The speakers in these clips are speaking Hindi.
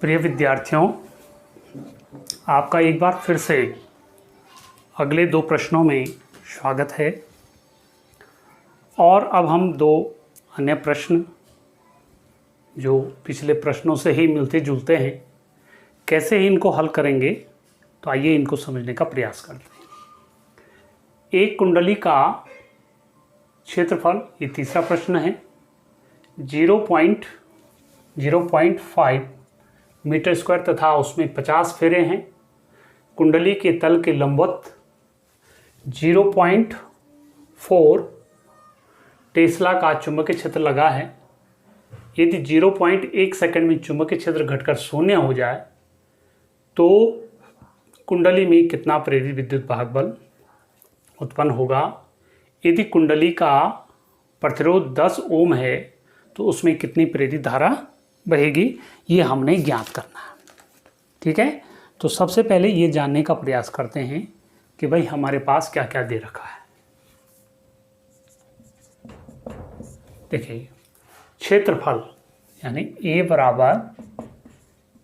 प्रिय विद्यार्थियों, आपका एक बार फिर से अगले दो प्रश्नों में स्वागत है। और अब हम दो अन्य प्रश्न जो पिछले प्रश्नों से ही मिलते जुलते हैं, कैसे इनको हल करेंगे, तो आइए इनको समझने का प्रयास करते हैं। एक कुंडली का क्षेत्रफल, ये तीसरा प्रश्न है, 0.5 मीटर स्क्वायर तथा उसमें 50 फेरे हैं। कुंडली के तल के लंबवत 0.4 टेस्ला का चुंबकीय क्षेत्र लगा है। यदि 0.1 सेकंड में चुंबकीय क्षेत्र घटकर शून्य हो जाए तो कुंडली में कितना प्रेरित विद्युत वाहक बल उत्पन्न होगा। यदि कुंडली का प्रतिरोध 10 ओम है तो उसमें कितनी प्रेरित धारा बहेगी, ये हमने ज्ञात करना है। ठीक है, तो सबसे पहले ये जानने का प्रयास करते हैं कि भाई हमारे पास क्या क्या दे रखा है। देखिए, क्षेत्रफल यानी A बराबर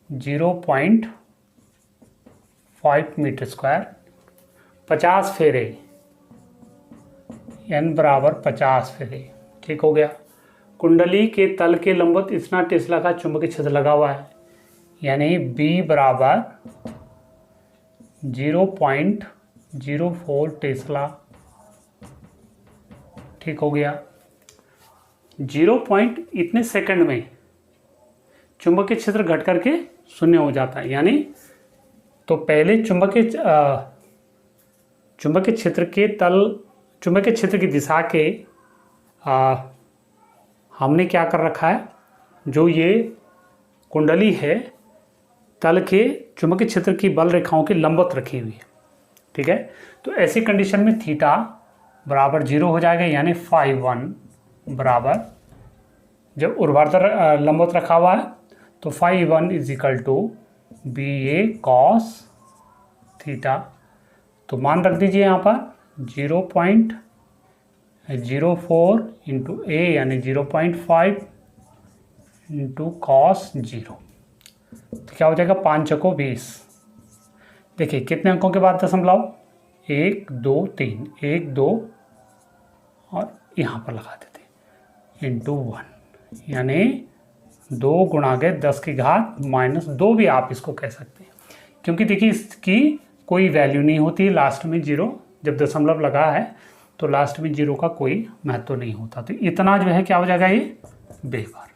0.5 मीटर स्क्वायर, 50 फेरे, N बराबर 50 फेरे। ठीक हो गया। कुंडली के तल के लंबवत इतना टेस्ला का चुंबकीय क्षेत्र लगा हुआ है, यानी B बराबर 0.04 टेस्ला। ठीक हो गया। 0 इतने सेकंड में चुंबकीय क्षेत्र घट करके शून्य हो जाता है, यानी तो पहले चुंबकीय क्षेत्र की दिशा के हमने क्या कर रखा है, जो ये कुंडली है तल के चुंबकीय क्षेत्र की बल रेखाओं की लंबवत रखी हुई है। ठीक है, तो ऐसी कंडीशन में थीटा बराबर 0 हो जाएगा, यानी φ1 बराबर, जब ऊर्ध्वाधर लंबवत रखा हुआ है तो φ1 is equal to BA cos theta. तो मान रख दीजिए यहाँ पर 0.04 इंटू A यानी 0.5 इंटू cos 0, तो क्या हो जाएगा 5 चौको 20। देखिए कितने अंकों के बाद दशमलव, 1 2 3, 1 2 और यहाँ पर लगा देते इंटू 1, यानी 2 गुणा के 10 की घात -2 भी आप इसको कह सकते हैं, क्योंकि देखिए इसकी कोई वैल्यू नहीं होती लास्ट में 0, जब दशमलव लगा है तो लास्ट में 0 का कोई महत्व नहीं होता। तो इतना जो है क्या हो जाएगा, ये बेकार।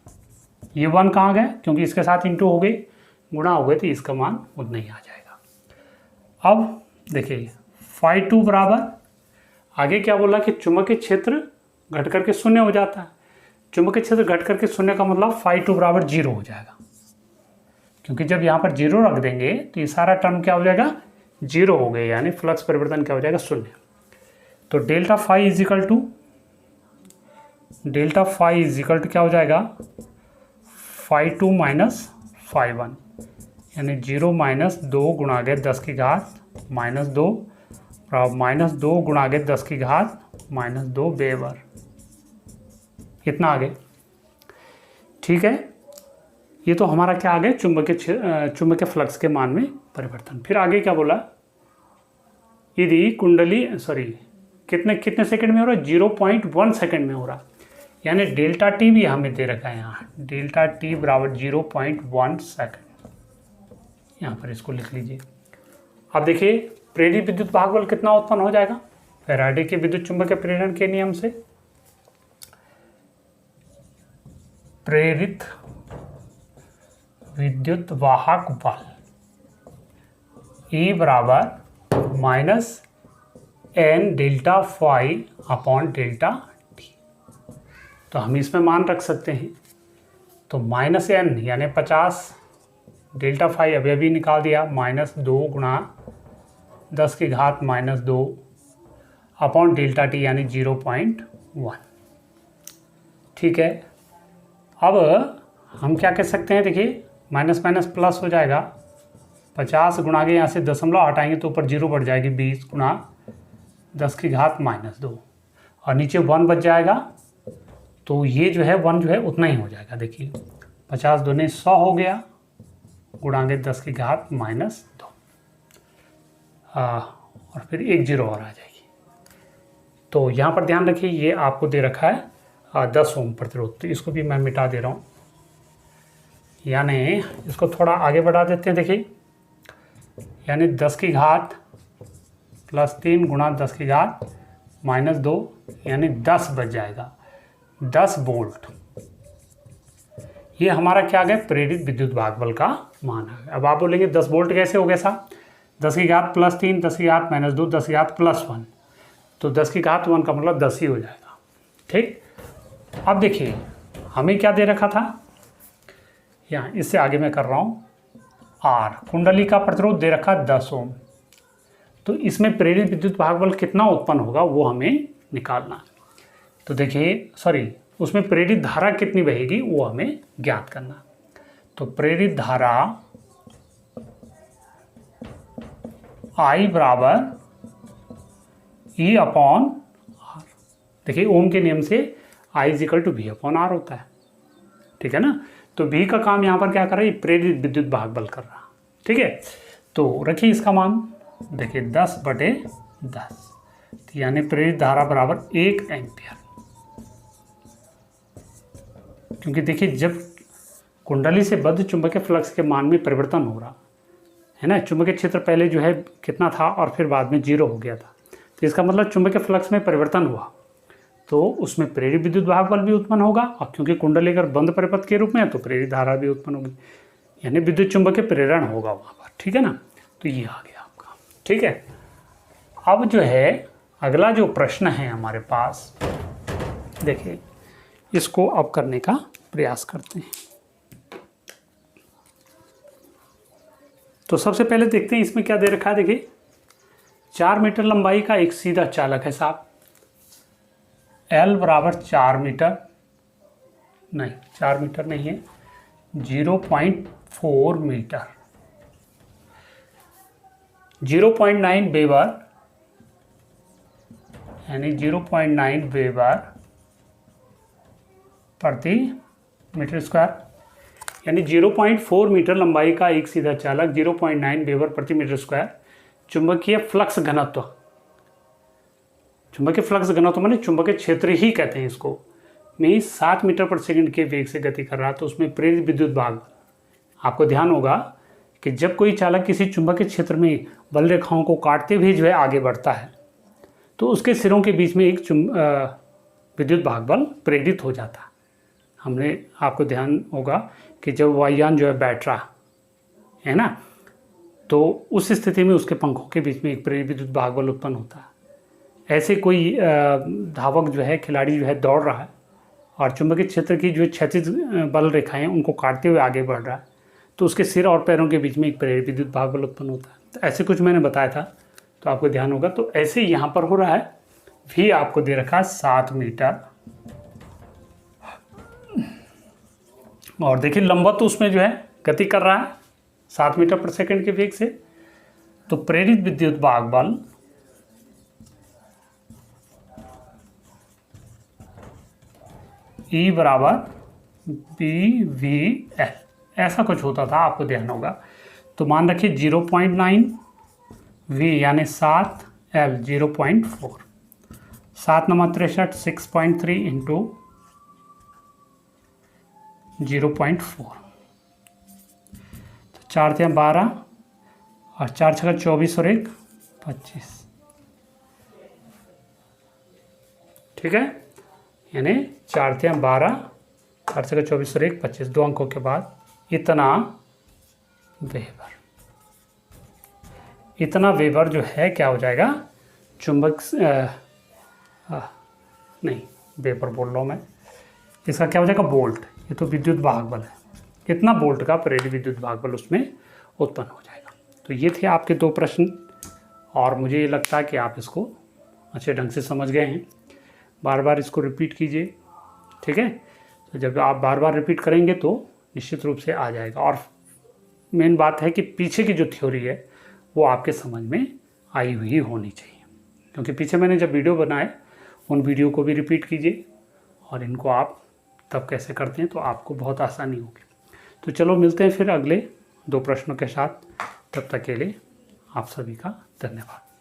ये 1 कहाँ गए, क्योंकि इसके साथ इंटू हो गए, गुणा हो गए, तो इसका मान उतना ही आ जाएगा। अब देखिए φ2 बराबर, आगे क्या बोला कि चुंबकीय क्षेत्र घट करके शून्य हो जाता है। चुंबकीय क्षेत्र घट करके शून्य का मतलब φ2 बराबर 0 हो जाएगा, क्योंकि जब यहाँ पर 0 रख देंगे तो ये सारा टर्म क्या हो जाएगा, 0 हो गए, यानी फ्लक्स परिवर्तन क्या हो जाएगा, शून्य। तो delta phi is equal to क्या हो जाएगा, φ2 माइनस φ1, यानी 0 - 2 गुणा के 10 की घात -2 -2 गुणा के 10 की घात -2 वेबर, इतना आगे। ठीक है, ये तो हमारा क्या आ गया, चुंबकीय फ्लक्स के मान में परिवर्तन। फिर आगे क्या बोला, यदि कुंडली कितने सेकंड में हो रहा है, 0.1 सेकंड में हो रहा, यानी डेल्टा टी भी हमें दे रखा है यहाँ, डेल्टा टी बराबर 0.1 सेकंड। यहाँ पर इसको लिख लीजिए। अब देखिए प्रेरित विद्युत वाहक बल कितना उत्पन्न हो जाएगा, फैराडे के विद्युत चुंबकीय प्रेरण के नियम से प्रेरित विद्युत वाहक बल E बराबर -n delta phi upon delta T. तो हम इसमें मान रख सकते हैं, तो -n यानी 50, डेल्टा फाई अभी निकाल दिया, -2 गुणा 10 की घात -2 अपॉन डेल्टा टी यानी 0.1। ठीक है, अब हम क्या कह सकते हैं, देखिए माइनस प्लस हो जाएगा, 50 गुणा के यहाँ से दशमलव हटाएंगे तो ऊपर 0 बढ़ जाएगी, 20 गुणा 10 की घात -2 और नीचे 1 बच जाएगा। तो ये जो है 1 जो है उतना ही हो जाएगा। देखिए 50 दूनी 100 हो गया गुणांक 10 की घात -2 और फिर एक जीरो और आ जाएगी। तो यहाँ पर ध्यान रखिए ये आपको दे रखा है 10 ओम प्रतिरोध, तो इसको भी मैं मिटा दे रहा हूँ, यानी इसको थोड़ा आगे बढ़ा देते हैं। देखिए यानी 10 की घात +3 गुणा 10 की घात -2 यानी 10 बच जाएगा, 10 वोल्ट। ये हमारा क्या आ गया, प्रेरित विद्युत भागबल का मान है। अब आप बोलेंगे 10 वोल्ट कैसे हो गया साहब, 10 की घात +3, 10 की घात -2, 10 की घात +1, तो 10 की घात 1 का मतलब 10 ही हो जाएगा। ठीक, अब देखिए हमें क्या दे रखा था, यहाँ इससे आगे मैं कर रहा हूँ, आर कुंडली का प्रतिरोध दे रखा 10 ओम, तो इसमें प्रेरित विद्युत भागबल कितना उत्पन्न होगा वो हमें निकालना है। तो देखिए उसमें प्रेरित धारा कितनी बहेगी वो हमें ज्ञात करना। तो प्रेरित धारा I बराबर E अपॉन आर। देखिए ओम के नियम से I = V/R होता है, ठीक है ना। तो V का काम यहाँ पर क्या कर रहा है, प्रेरित विद्युत भागबल कर रहा है, ठीक है। तो रखिए इसका मान, देखिए 10/10, यानी प्रेरित धारा बराबर 1 एम्पियर। क्योंकि देखिए जब कुंडली से बद्ध चुंबकीय फ्लक्स के मान में परिवर्तन हो रहा है ना, चुंबकीय क्षेत्र पहले जो है कितना था और फिर बाद में 0 हो गया था, तो इसका मतलब चुंबकीय फ्लक्स में परिवर्तन हुआ तो उसमें प्रेरित विद्युत भागबल भी उत्पन्न होगा, और क्योंकि कुंडली अगर बंद परिपथ के रूप में है तो प्रेरित धारा भी उत्पन्न होगी, यानी विद्युत चुंबकीय प्रेरण होगा वहाँ पर, ठीक है ना। तो ये आ गया आपका, ठीक है। अब जो है अगला जो प्रश्न है हमारे पास, देखिए इसको अब करने का प्रयास करते हैं। तो सबसे पहले देखते हैं इसमें क्या दे रखा है। देखिए 4 मीटर लंबाई का एक सीधा चालक है साहब, L बराबर 4 मीटर, नहीं 4 मीटर नहीं है, 0.4 मीटर, 0.9 वेबर, यानी 0.9 वेबर प्रति मीटर स्क्वायर, यानी 0.4 मीटर लंबाई का एक सीधा चालक 0.9 वेबर प्रति मीटर स्क्वायर चुंबकीय फ्लक्स घनत्व, चुंबकीय फ्लक्स घनत्व माने चुंबकीय क्षेत्र ही कहते हैं इसको, में 7 मीटर प्रति सेकंड के वेग से गति कर रहा है। तो उसमें प्रेरित विद्युत भाग, आपको ध्यान होगा कि जब कोई चालक किसी चुंबकीय क्षेत्र में बल रेखाओं को काटते हुए जो है आगे बढ़ता है तो उसके सिरों के बीच में एक विद्युत भागबल प्रेरित हो जाता है। हमने आपको ध्यान होगा कि जब वायुयान जो है बैठ रहा है ना, तो उस स्थिति में उसके पंखों के बीच में एक प्रेरित विद्युत भागबल उत्पन्न होता है। ऐसे कोई धावक जो है, खिलाड़ी जो है दौड़ रहा है और चुंबकीय क्षेत्र की जो क्षैतिज बल रेखाएं उनको काटते हुए आगे बढ़ रहा है, तो उसके सिर और पैरों के बीच में एक प्रेरित विद्युत भागबल उत्पन्न होता है। तो ऐसे कुछ मैंने बताया था, तो आपको ध्यान होगा। तो ऐसे यहाँ पर हो रहा है, भी आपको दे रखा है 7 मीटर, और देखिए लंबवत तो उसमें जो है गति कर रहा है 7 मीटर प्रति सेकंड के वेग से। तो प्रेरित विद्युत भागबल E बराबर BVL, ऐसा कुछ होता था, आपको ध्यान होगा। तो मान रखिए 0.9 V यानी 7, L 0.4, 7 × 63 6.3 इंटू 0.4, तो 4 × 12 और 4 × 24 और 1 25, ठीक है। यानी 4 × 12, 4 × 24 और 1 25, 2 अंकों के बाद इतना वेबर, इतना वेबर जो है क्या हो जाएगा, चुंबक नहीं वेबर बोल रहा हूँ मैं, इसका क्या हो जाएगा वोल्ट, ये तो विद्युत भागबल है, कितना वोल्ट का प्रेरित विद्युत भागबल उसमें उत्पन्न हो जाएगा। तो ये थे आपके 2 प्रश्न, और मुझे ये लगता है कि आप इसको अच्छे ढंग से समझ गए हैं। बार बार इसको रिपीट कीजिए, ठीक है। तो जब आप बार बार रिपीट करेंगे तो निश्चित रूप से आ जाएगा। और मेन बात है कि पीछे की जो थ्योरी है वो आपके समझ में आई हुई होनी चाहिए, क्योंकि पीछे मैंने जब वीडियो बनाए उन वीडियो को भी रिपीट कीजिए, और इनको आप तब कैसे करते हैं तो आपको बहुत आसानी होगी। तो चलो मिलते हैं फिर अगले 2 प्रश्नों के साथ। तब तक के लिए आप सभी का धन्यवाद।